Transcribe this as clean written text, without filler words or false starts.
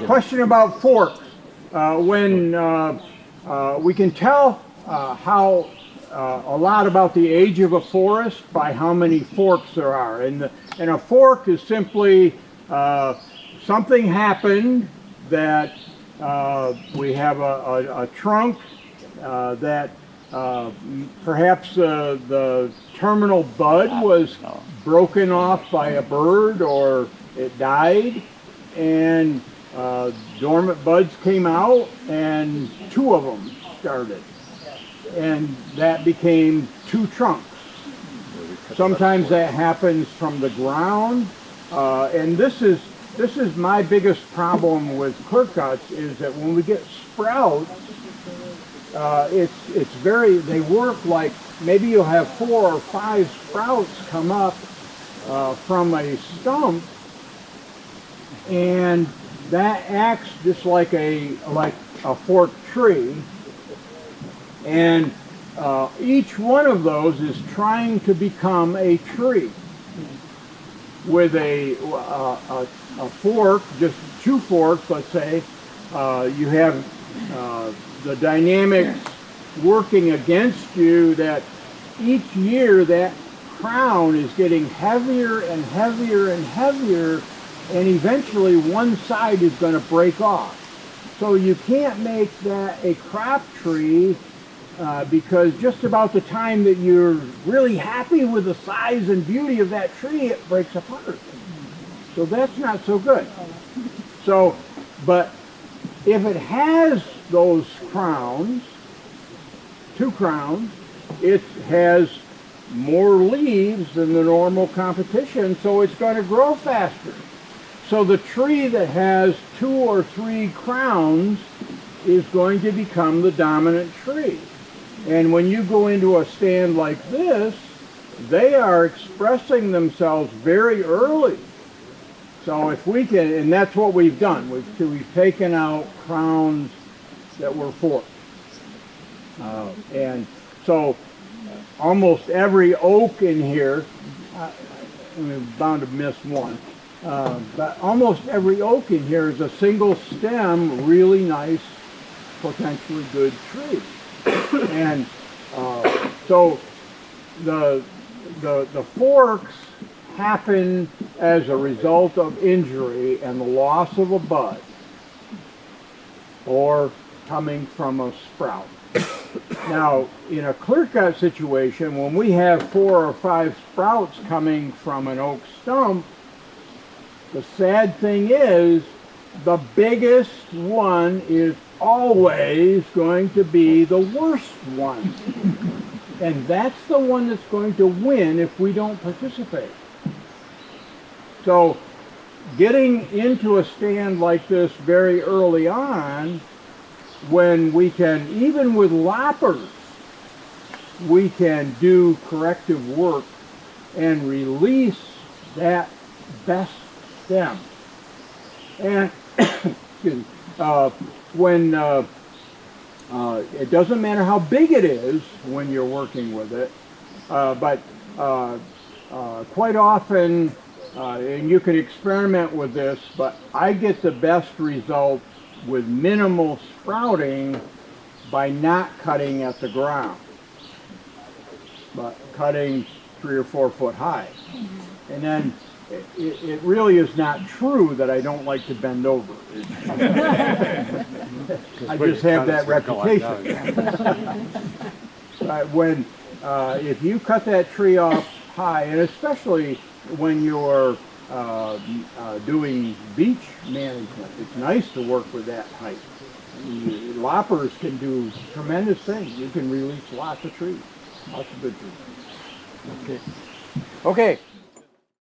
Question about forks. When we can tell how a lot about the age of a forest by how many forks there are, and a fork is simply something happened that we have a trunk that perhaps the terminal bud was broken off by a bird or it died, and dormant buds came out and two of them started, and that became two trunks. Sometimes that happens from the ground, and this is my biggest problem with clear cuts, is that when we get sprouts, they work like maybe you'll have 4 or 5 sprouts come up from a stump, and that acts just like a forked tree, and each one of those is trying to become a tree with a fork, just 2 forks, let's say. You have the dynamics working against you, that each year that crown is getting heavier and heavier and heavier, and eventually one side is going to break off. So you can't make that a crop tree because just about the time that you're really happy with the size and beauty of that tree, it breaks apart. So that's not so good. So, but if it has those crowns, 2 crowns, it has more leaves than the normal competition, so it's going to grow faster. So the tree that has 2 or 3 crowns is going to become the dominant tree. And when you go into a stand like this, they are expressing themselves very early. So if we can, and that's what we've done, we've taken out crowns that were forked. And so almost every oak in here, I'm bound to miss one, but almost every oak in here is a single stem, really nice, potentially good tree. And so the forks happen as a result of injury and the loss of a bud or coming from a sprout. Now, in a clear-cut situation, when we have 4 or 5 sprouts coming from an oak stump, the sad thing is the biggest one is always going to be the worst one. And that's the one that's going to win if we don't participate. So getting into a stand like this very early on, when we can, even with loppers, we can do corrective work and release that best stem. And excuse me, when it doesn't matter how big it is when you're working with it, but quite often, and you can experiment with this, but I get the best results with minimal sprouting by not cutting at the ground, but cutting 3 or 4 foot high. And then it really is not true that I don't like to bend over. I just have that reputation. When if you cut that tree off high, and especially when you're doing beach management, it's nice to work with that height. Loppers can do tremendous things. You can release lots of trees, lots of good trees. Okay.